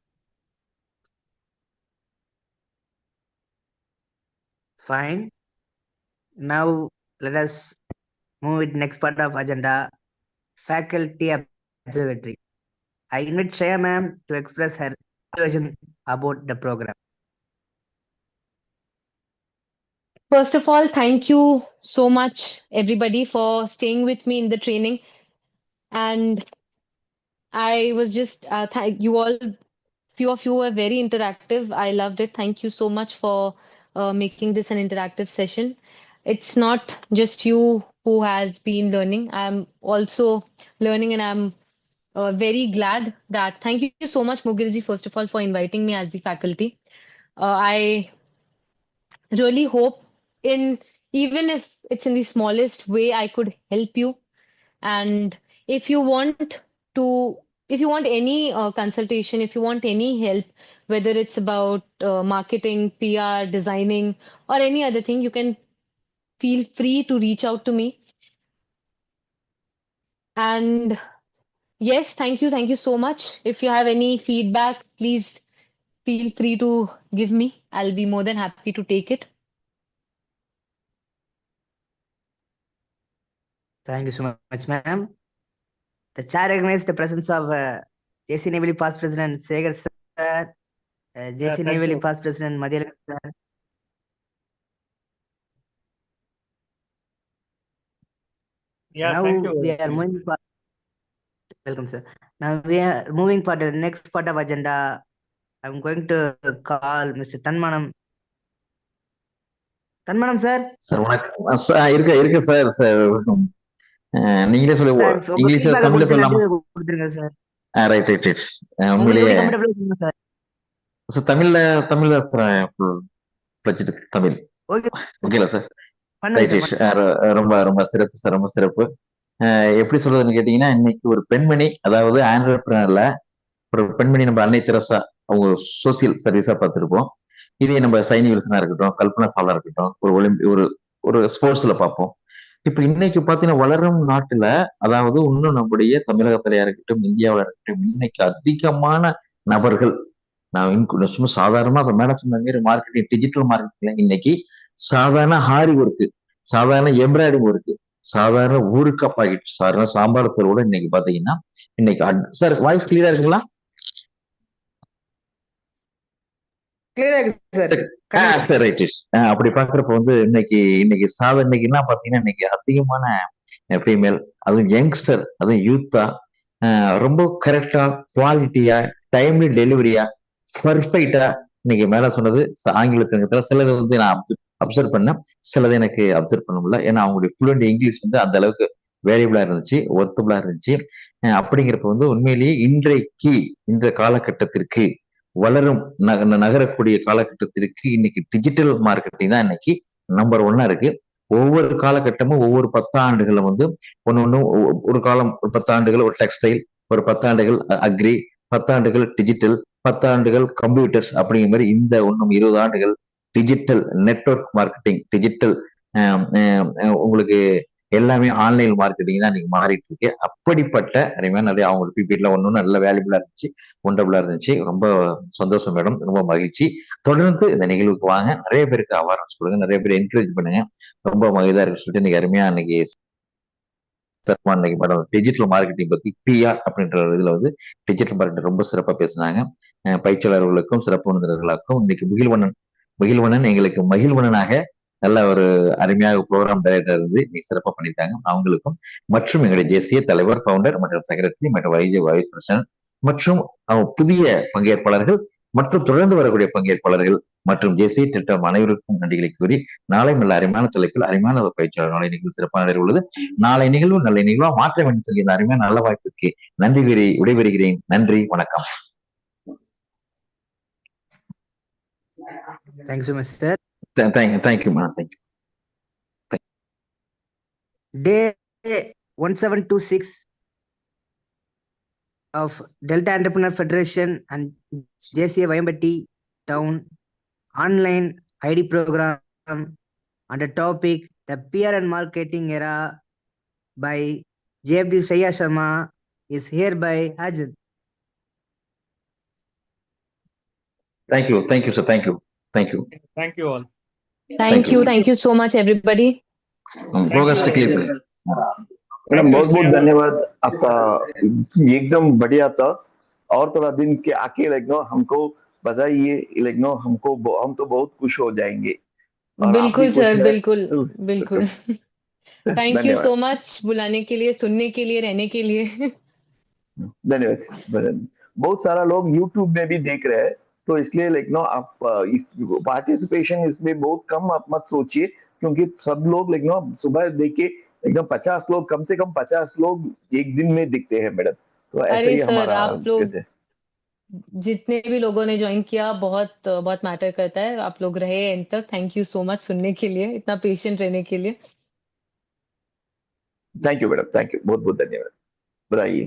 Fine. Now let us move with next part of agenda, faculty observatory. I invite Shreya ma'am to express her observation about the program. First of all, thank you so much, everybody, for staying with me in the training. And I was just, you all, few of you were very interactive. I loved it. Thank you so much for making this an interactive session. It's not just you who has been learning. I'm also learning, and I'm very glad that. Thank you so much, Mugirji, first of all, for inviting me as the faculty. I really hope in even if it's in the smallest way, I could help you. And if you want to, if you want any consultation, if you want any help, whether it's about marketing, PR, designing, or any other thing, you can feel free to reach out to me. And yes, thank you so much. If you have any feedback, please feel free to give me. I'll be more than happy to take it. Thank you so much, ma'am. The chair recognizes the presence of JC Navy past president Segar sir, JC thank Navy you. past president Madhyal sir. Yeah, Now thank you. we are moving for, welcome sir. Now we are moving for the next part of agenda. I'm going to call Mr. Tanmanam. Tanmanam sir. Sir வணக்கம் sir. இருக்கு sir. Sir நீங்களே சொல்லி sir உங்க இங்கிலீஷ்ல feedback தமிழ்ல கொடுத்து சொல்லலாமா? நன்றி கொடுத்துருங்க சார். Right right right. உங்களுக்கு உண்மையிலேயே எப்படி கம்ஃபர்டபுளா சொல்லுங்க சார். சார் தமிழ்ல சார் தமிழ் ஓகே ஓகேல சார். பண்ணுங்க ரைட் சார். ரொம்ப ரொம்ப சிறப்பு சார், ரொம்ப சிறப்பு. எப்படி சொல்றதுன்னு கேட்டீங்கன்னா, இன்னைக்கு ஒரு பெண்மணி, அதாவது ஆண்டர்பிரினர்ல ஒரு பெண்மணி, நம்ம அன்னை தெரசா, அவங்க சோசியல் சர்வீஸா பார்த்திருப்போம். இதே நம்ம சைனி வில்சனா இருக்கட்டும், கல்பனா சாவ்லா இருக்கட்டும், ஒரு ஒரு ஸ்போர்ட்ஸ்ல பார்ப்போம். இப்ப இன்னைக்கு பாத்தீங்கன்னா வளரும் நாட்டுல, அதாவது இன்னும் நம்முடைய தமிழகத்திலயா இருக்கட்டும், இந்தியாவில இருக்கட்டும், இன்னைக்கு அதிகமான நபர்கள், நான் சும்மா சாதாரணமா மேடம் சொன்ன மாதிரி மார்க்கெட்டிங், டிஜிட்டல் மார்க்கெட்டிங்ல இன்னைக்கு சாதாரண ஹாரி ஒர்க்கு, சாதாரண எம்ப்ராய்டிங் ஒர்க்கு, சாதாரண ஊருக்கு பாக்கெட், சாதாரண சாம்பார் தூளோட இன்னைக்கு பாத்தீங்கன்னா, இன்னைக்கு சார் வாய்ஸ் கிளியரா இருக்குங்களா? கிளியரா இருக்கு சார். Sir right. அப்படி பாக்குறப்ப வந்து இன்னைக்கு என்ன பாத்தீங்கன்னா, இன்னைக்கு அதிகமான ஃபீமேல், அதுவும் யங்ஸ்டர், அதுவும் யூத்தா, ரொம்ப கரெக்டா, குவாலிட்டியா, டைம்லி டெலிவரியா, பர்ஃபெக்டா, இன்னைக்கு மேல சொன்னது ஆங்கிலத்துல சிலது வந்து நான் அப்சர்வ் பண்ணேன், சிலது எனக்கு அப்சர்வ் பண்ண முடியல. ஏன்னா அவங்களுடைய ஃப்ளூயன்ட் இங்கிலீஷ் வந்து அந்த அளவுக்கு வேரியபிளா இருந்துச்சு, ஒர்த்தபிளா இருந்துச்சு. அப்படிங்கிறப்ப வந்து உண்மையிலேயே இன்றைய காலகட்டத்திற்கு, வளரும் நகரக்கூடிய காலகட்டத்திற்கு இன்னைக்கு டிஜிட்டல் மார்க்கெட்டிங் தான் இன்னைக்கு நம்பர் 1 இருக்கு. ஒவ்வொரு காலகட்டமும் ஒவ்வொரு 10 ஆண்டுகளை வந்து ஒன்னு ஒரு காலம், ஒரு 10 ஆண்டுகள் ஒரு டெக்ஸ்டைல், ஒரு 10 ஆண்டுகள் அக்ரி, 10 ஆண்டுகள் டிஜிட்டல், 10 ஆண்டுகள் கம்ப்யூட்டர்ஸ், அப்படிங்கிற மாதிரி இந்த இன்னும் 20 ஆண்டுகள் டிஜிட்டல் நெட்வொர்க் மார்க்கெட்டிங், டிஜிட்டல் உங்களுக்கு எல்லாமே ஆன்லைன் மார்க்கெட்டிங் தான் இன்னைக்கு மாறிட்டு இருக்கு. அப்படிப்பட்ட நிறைய அவங்க பிபிட்ல ஒண்ணு நல்ல வேல்யூபிளா இருந்துச்சு, ஒண்டபிளா இருந்துச்சு. ரொம்ப சந்தோஷம் மேடம், ரொம்ப மகிழ்ச்சி. தொடர்ந்து இந்த நிகழ்வுக்கு வாங்க, நிறைய பேருக்கு அவேர்னஸ் கொடுங்க, நிறைய பேர் என்கரேஜ் பண்ணுங்க. ரொம்ப மகிழ்ச்சியா இருக்கு சொல்லிட்டு இன்னைக்கு அருமையா இன்னைக்கு இன்னைக்கு மேடம் டிஜிட்டல் மார்க்கெட்டிங் பத்தி பிஆர் அப்படின்ற இதுல வந்து டிஜிட்டல் மார்க்கெட்டிங் ரொம்ப சிறப்பா பேசினாங்க. பயிற்சியாளர்களுக்கும் சிறப்பு விருந்தினர்களுக்கும் இன்னைக்கு மகிழ்வண்ணன் எங்களுக்கு மகிழ்வண்ணனாக நல்ல ஒரு அருமையாக ப்ரோக்ராம் டைரக்டர் இருந்து இன்னைக்கு சிறப்பா பண்ணிட்டாங்க. அவங்களுக்கும் மற்றும் எங்களுடைய ஜேசிய தலைவர், ஃபவுண்டர் மற்றும் செக்ரட்டரி மற்றும் வைஸ் பிரசிடன்ட் மற்றும் புதிய பங்கேற்பாளர்கள் மற்றும் தொடர்ந்து வரக்கூடிய பங்கேற்பாளர்கள் மற்றும் ஜேசி திட்டம் அனைவருக்கும் நன்றிகளை கூறி நாளை நல்ல அருமையான தலைப்பில் அருமையான ஒரு பயிற்சியாளர் நாளை நிகழ்வு சிறப்பான நிகழ்வு உள்ளது. நாளை நிகழ்வு நல்ல நிகழ்வா மாற்ற வேண்டும் சொல்கிற அருமையான நல்ல வாய்ப்புக்கு நன்றி கூறி விடைபெறுகிறேன். நன்றி, வணக்கம். Thank you so much, sir. Thank you, man. Thank you. Day 1726 of Delta Entrepreneur Federation and JCA Vayambatti Town online ID program on the topic the PR and marketing era by JFD Shreya Sharma is hereby adjourned. Thank you, sir. Thank you all. Thank you so much, everybody. Madam बहुत बहुत धन्यवाद आपका, एकदम बढ़िया था। और थोड़ा दिन के आके हमको बताइए, हम तो बहुत खुश हो जाएंगे। बिल्कुल सर, बिल्कुल। थैंक यू सो मच बुलाने के लिए, सुनने के लिए, रहने के लिए। धन्यवाद। बहुत सारा लोग YouTube में भी देख रहे हैं, तो इसलिए आप इस पार्टिसिपेशन इसमें बहुत कम आप मत सोचिए, क्योंकि सब लोग सुबह देख के एकदम 50 लोग, कम से कम 50 लोग एक दिन में दिखते हैं मैडम। तो ऐसे ही हमारा आप लोग जितने भी लोगों ने ज्वाइन किया बहुत बहुत मैटर करता है। आप लोग रहे एंड तक, थैंक यू सो मच सुनने के लिए, इतना पेशेंट रहने के लिए। Thank you madam, thank you, बहुत बहुत धन्यवाद। बताइए।